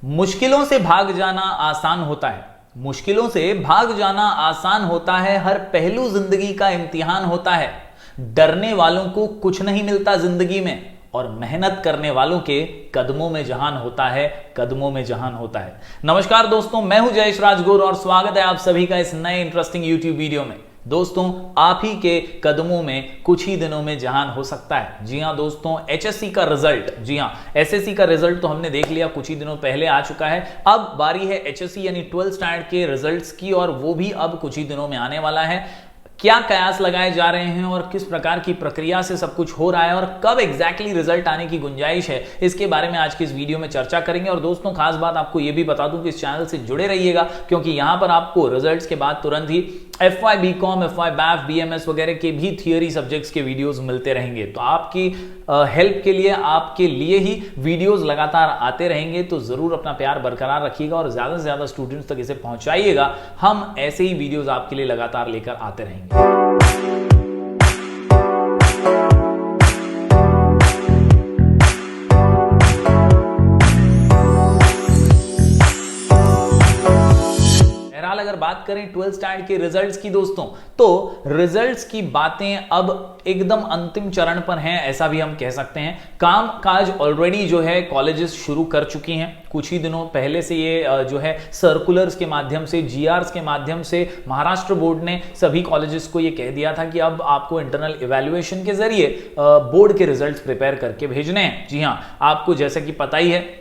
मुश्किलों से भाग जाना आसान होता है। मुश्किलों से भाग जाना आसान होता है। हर पहलू जिंदगी का इम्तिहान होता है। डरने वालों को कुछ नहीं मिलता जिंदगी में, और मेहनत करने वालों के कदमों में जहान होता है। कदमों में जहान होता है। नमस्कार दोस्तों, मैं हूं जयेश राजगुरु और स्वागत है आप सभी का इस नए इंटरेस्टिंग यूट्यूब वीडियो में। दोस्तों, आप ही के कदमों में कुछ ही दिनों में जहान हो सकता है। जी हां दोस्तों, एचएससी का रिजल्ट, जी हां एसएससी का रिजल्ट तो हमने देख लिया, कुछ ही दिनों पहले आ चुका है। अब बारी है एचएससी यानी 12th स्टैंडर्ड के रिजल्ट्स की, और वो भी अब कुछ ही दिनों में आने वाला है। क्या कयास लगाए जा रहे हैं और किस प्रकार की प्रक्रिया से सब कुछ हो रहा है और कब एग्जैक्टली रिजल्ट आने की गुंजाइश है, इसके बारे में आज की इस वीडियो में चर्चा करेंगे। और दोस्तों, खास बात आपको यह भी बता दूं कि इस चैनल से जुड़े रहिएगा, क्योंकि यहां पर आपको रिजल्ट्स के बाद तुरंत ही FY BCom, FY BAF, BMS वगैरह के भी थियरी सब्जेक्ट्स के वीडियोस मिलते रहेंगे। तो आपकी हेल्प के लिए, आपके लिए ही वीडियोस लगातार आते रहेंगे। तो जरूर अपना प्यार बरकरार रखिएगा और ज्यादा से ज्यादा स्टूडेंट्स तक इसे पहुंचाइएगा। हम ऐसे ही वीडियोस आपके लिए लगातार लेकर आते रहेंगे। अगर बात करें 12th स्टैंडर्ड के रिजल्ट्स की दोस्तों, तो रिजल्ट्स की बातें अब एकदम अंतिम चरण पर हैं, ऐसा भी हम कह सकते हैं। काम काज ऑलरेडी जो है कॉलेजेस शुरू कर चुकी हैं। कुछ ही दिनों पहले से ये जो है सर्कुलर्स के माध्यम से, जीआरस के माध्यम से महाराष्ट्र बोर्ड ने सभी कॉलेजेस को ये कह दिया था कि अब आपको इंटरनल इवैल्यूएशन के जरिए बोर्ड के रिजल्ट्स प्रिपेयर करके भेजने हैं। जी हाँ, आपको जैसा कि पता ही है,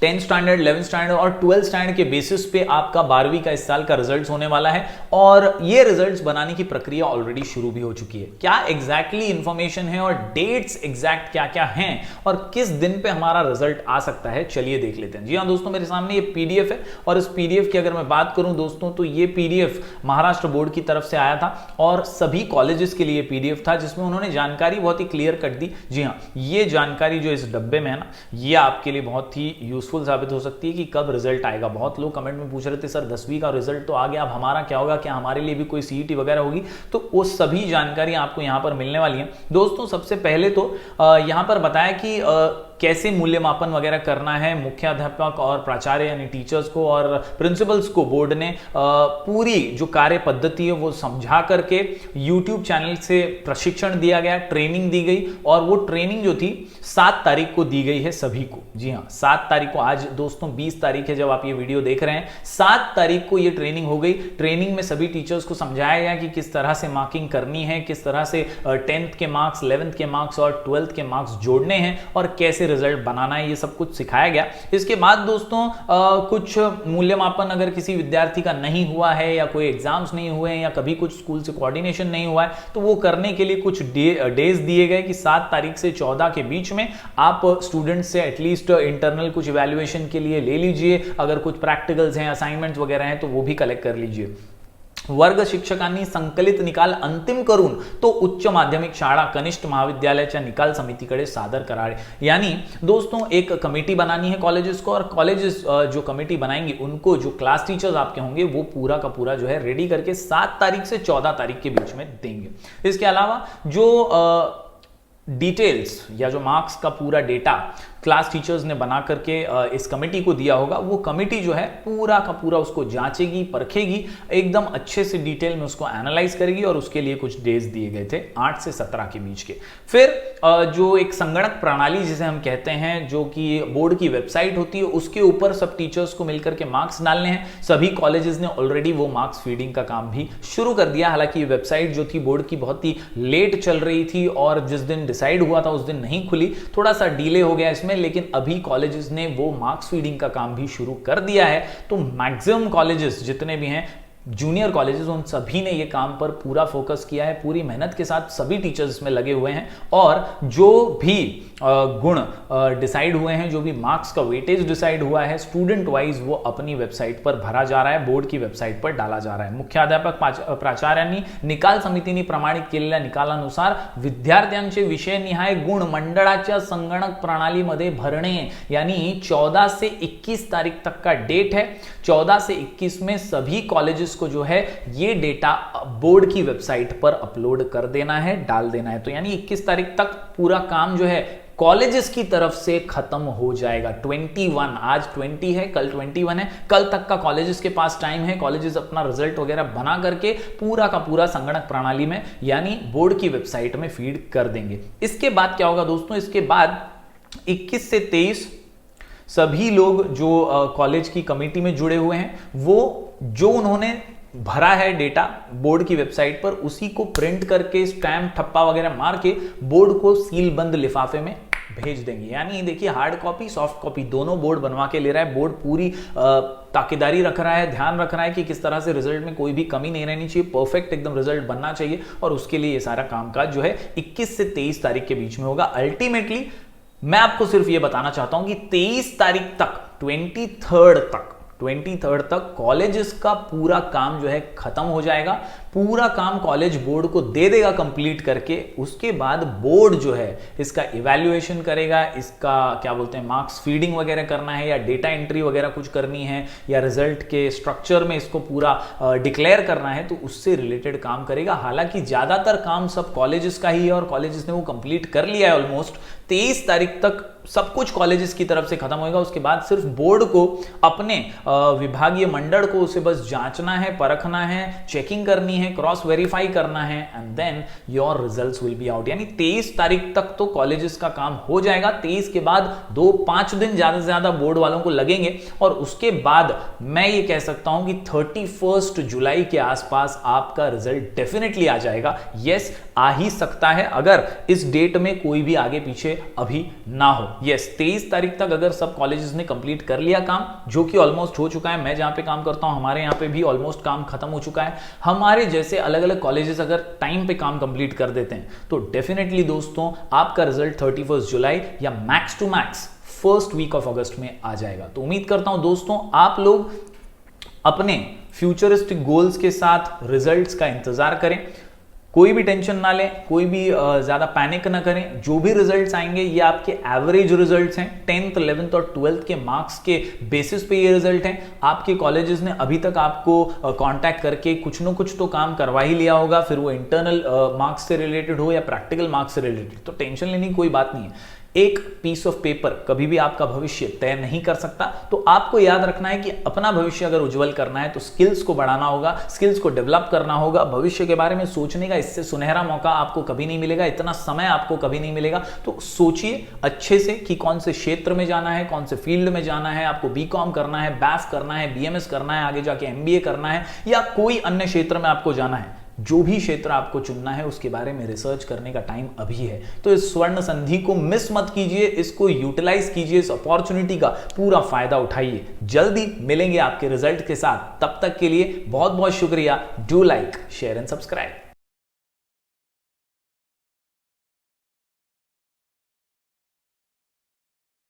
10th स्टैंडर्ड, 11th स्टैंडर्ड और 12th स्टैंडर्ड के बेसिस पे आपका 12वीं का इस साल का रिजल्ट्स होने वाला है, और ये रिजल्ट्स बनाने की प्रक्रिया ऑलरेडी शुरू भी हो चुकी है। क्या एग्जैक्टली इंफॉर्मेशन है और डेट्स एग्जैक्ट क्या क्या हैं और किस दिन पे हमारा रिजल्ट आ सकता है, चलिए देख लेते हैं। जी हाँ दोस्तों, मेरे सामने ये पीडीएफ है, और इस पीडीएफ की अगर मैं बात करूं दोस्तों, तो ये पीडीएफ महाराष्ट्र बोर्ड की तरफ से आया था और सभी कॉलेजेस के लिए पीडीएफ था, जिसमें उन्होंने जानकारी बहुत ही क्लियर कट दी। जी हाँ, ये जानकारी जो इस डब्बे में है ना, ये आपके लिए बहुत ही यूजफुल साबित हो सकती है कि कब रिजल्ट आएगा। बहुत लोग कमेंट में पूछ रहे थे, सर 10वीं का रिजल्ट तो आ गया, अब हमारा क्या होगा, क्या हमारे लिए भी कोई सीईटी वगैरह होगी? तो वो सभी जानकारी आपको यहां पर मिलने वाली है दोस्तों। सबसे पहले तो यहां पर बताया कि कैसे मूल्यमापन वगैरह करना है मुख्याध्यापक और प्राचार्य यानी टीचर्स को और प्रिंसिपल्स को बोर्ड ने पूरी जो कार्य पद्धति है वो समझा करके यूट्यूब चैनल से प्रशिक्षण दिया गया, ट्रेनिंग दी गई, और वो ट्रेनिंग जो थी 7 तारीख को दी गई है सभी को। जी हाँ, 7 तारीख को, आज दोस्तों 20 तारीख है जब आप ये वीडियो देख रहे हैं, 7 तारीख को ये ट्रेनिंग हो गई। ट्रेनिंग में सभी टीचर्स को समझाया गया कि किस तरह से मार्किंग करनी है, किस तरह से 10th के मार्क्स, 11th के मार्क्स और 12th के मार्क्स जोड़ने हैं और कैसे रिजल्ट बनाना है, ये सब कुछ सिखाया गया। इसके बाद दोस्तों कुछ मूल्यमापन अगर किसी विद्यार्थी का नहीं हुआ है या कोई एग्जाम्स नहीं हुए हैं या कभी कुछ स्कूल से कोऑर्डिनेशन नहीं हुआ है, तो वो करने के लिए कुछ डेज दिए गए कि 7 तारीख से 14 के बीच में आप स्टूडेंट्स से एटलीस्ट इंटरनल कुछ इवैल्यूएशन के लिए ले लीजिए। अगर कुछ प्रैक्टिकल्स हैं, असाइनमेंट्स वगैरह हैं, तो वो भी कलेक्ट कर लीजिए। वर्ग शिक्षकांनी संकलित निकाल अंतिम करून तो उच्च माध्यमिक शाळा कनिष्ठ महाविद्यालयाच्या निकाल समितीकडे सादर करावे। यानी दोस्तों एक कमेटी बनानी है कॉलेजेस को, और कॉलेजेस जो कमेटी बनाएंगी उनको जो क्लास टीचर्स आपके होंगे वो पूरा का पूरा जो है रेडी करके 7 तारीख से 14 तारीख के बीच में देंगे। इसके अलावा जो डिटेल्स या जो मार्क्स का पूरा डेटा क्लास टीचर्स ने बना करके इस कमेटी को दिया होगा, वो कमेटी जो है पूरा का पूरा उसको जांचेगी, परखेगी, एकदम अच्छे से डिटेल में उसको एनालाइज करेगी, और उसके लिए कुछ डेज दिए गए थे 8 से 17 के बीच के। फिर जो एक संगणक प्रणाली जिसे हम कहते हैं, जो कि बोर्ड की वेबसाइट होती है, उसके ऊपर सब टीचर्स को मिलकर के मार्क्स डालने हैं। सभी कॉलेजेस ने ऑलरेडी वो मार्क्स फीडिंग का काम भी शुरू कर दिया। हालांकि वेबसाइट जो थी बोर्ड की बहुत ही लेट चल रही थी और जिस दिन डिसाइड हुआ था उस दिन नहीं खुली, थोड़ा सा डिले हो गया इसमें, लेकिन अभी कॉलेजेस ने वो मार्क्स फीडिंग का काम भी शुरू कर दिया है। तो मैक्सिमम कॉलेजेस जितने भी हैं, जूनियर कॉलेजेस, उन सभी ने ये काम पर पूरा फोकस किया है, पूरी मेहनत के साथ सभी टीचर्स इसमें लगे हुए हैं, और जो भी गुण डिसाइड हुए हैं, जो भी मार्क्स का वेटेज डिसाइड हुआ है स्टूडेंट वाइज, वो अपनी वेबसाइट पर भरा जा रहा है, बोर्ड की वेबसाइट पर डाला जा रहा है। मुख्याध्यापक प्राचार्यांनी निकाल समितीने प्रमाणित केलेल्या निकालानुसार विद्यार्थ्यांचे विषयनिहाय गुण मंडळाच्या संगणक प्रणालीमध्ये भरणे, यानी 14 से 21 तारीख तक का डेट है। 14 से 21 में सभी कॉलेजेस को जो है ये डेटा बोर्ड की वेबसाइट पर अपलोड कर देना है, डाल देना है। तो यानी 21 तारीख तक पूरा काम जो है कॉलेजेस की तरफ से खत्म हो जाएगा। 21, आज 20 है, कल 21 है, कल तक का कॉलेजेस के पास टाइम है। कॉलेजेस अपना रिजल्ट वगैरह बना करके पूरा का पूरा संगणक प्रणाली में यानी बोर्ड की वेबसाइट में फीड कर देंगे। इसके बाद क्या होगा दोस्तों, इसके बाद 21 से 23 सभी लोग जो कॉलेज की कमेटी में जुड़े हुए हैं, वो जो उन्होंने भरा है डेटा बोर्ड की वेबसाइट पर, उसी को प्रिंट करके स्टैम्प ठप्पा वगैरह मार के बोर्ड को सील बंद लिफाफे में भेज देंगे। यानी देखिए, हार्ड कॉपी सॉफ्ट कॉपी दोनों बोर्ड बनवा के ले रहा है। बोर्ड पूरी ताकीदारी रख रहा है, ध्यान रख रहा है कि किस तरह से रिजल्ट में कोई भी कमी नहीं रहनी चाहिए, परफेक्ट एकदम रिजल्ट बनना चाहिए। और उसके लिए ये सारा कामकाज जो है 21 से 23 तारीख के बीच में होगा। अल्टीमेटली मैं आपको सिर्फ ये बताना चाहता हूं कि 23 तारीख तक, 23 तक कॉलेजेस का पूरा काम जो है खत्म हो जाएगा। पूरा काम कॉलेज बोर्ड को दे देगा कंप्लीट करके। उसके बाद बोर्ड जो है इसका इवैल्यूएशन करेगा, इसका क्या बोलते हैं मार्क्स फीडिंग वगैरह करना है या डेटा एंट्री वगैरह कुछ करनी है या रिजल्ट के स्ट्रक्चर में इसको पूरा डिक्लेयर करना है, तो उससे रिलेटेड काम करेगा। हालांकि ज्यादातर काम सब कॉलेजेस का ही है और कॉलेजेस ने वो कंप्लीट कर लिया है ऑलमोस्ट। 23 तारीख तक सब कुछ कॉलेजेस की तरफ से खत्म होगा। उसके बाद सिर्फ बोर्ड को अपने विभागीय मंडल को उसे बस जांचना है, परखना है, चेकिंग करनी है, क्रॉस वेरीफाई करना है, and then your results will be out. यानी 23 तारीख तक तो कॉलेजेस का काम हो जाएगा। 23 के बाद 2-5 दिन ज्यादा से ज्यादा बोर्ड वालों को लगेंगे और उसके बाद मैं ये कह सकता हूं कि 31 जुलाई के आसपास आपका रिजल्ट डेफिनेटली आ जाएगा। यस, आ ही सकता है अगर इस डेट में कोई भी आगे पीछे अभी ना हो। यस, 23 तारीख तक अगर सब कॉलेजेस ने कंप्लीट कर लिया काम, जो कि ऑलमोस्ट हो चुका है। मैं जहां पे काम करता हूं हमारे यहां पे भी ऑलमोस्ट काम खत्म हो चुका है। हमारे जैसे अलग अलग कॉलेजेस अगर टाइम पे काम कंप्लीट कर देते हैं तो डेफिनेटली दोस्तों आपका रिजल्ट 31 जुलाई या max to max first week of August में आ जाएगा। तो उम्मीद करता हूं दोस्तों आप लोग अपने फ्यूचरिस्टिक गोल्स के साथ रिजल्ट्स का इंतजार करें। कोई भी टेंशन ना लें, कोई भी ज्यादा पैनिक ना करें। जो भी रिजल्ट्स आएंगे ये आपके एवरेज रिजल्ट्स हैं। 10th, 11th और 12th के मार्क्स के बेसिस पे ये रिजल्ट हैं। आपके कॉलेजेस ने अभी तक आपको कांटेक्ट करके कुछ ना कुछ तो काम करवा ही लिया होगा, फिर वो इंटरनल मार्क्स से रिलेटेड हो या प्रैक्टिकल मार्क्स से रिलेटेड। तो टेंशन लेने की कोई बात नहीं है। एक पीस ऑफ पेपर कभी भी आपका भविष्य तय नहीं कर सकता। तो आपको याद रखना है कि अपना भविष्य अगर उज्जवल करना है तो स्किल्स को बढ़ाना होगा, स्किल्स को डेवलप करना होगा। भविष्य के बारे में सोचने का इससे सुनहरा मौका आपको कभी नहीं मिलेगा, इतना समय आपको कभी नहीं मिलेगा। तो सोचिए अच्छे से कि कौन से क्षेत्र में जाना है, कौन से फील्ड में जाना है। आपको बीकॉम करना है, बैफ करना है, बीएमएस करना है, आगे जाके एमबीए करना है या कोई अन्य क्षेत्र में आपको जाना है। जो भी क्षेत्र आपको चुनना है उसके बारे में रिसर्च करने का टाइम अभी है। तो इस स्वर्ण संधि को मिस मत कीजिए, इसको यूटिलाइज कीजिए, इस अपॉर्चुनिटी का पूरा फायदा उठाइए। जल्दी मिलेंगे आपके रिजल्ट के साथ। तब तक के लिए बहुत बहुत शुक्रिया। Do like, share and subscribe.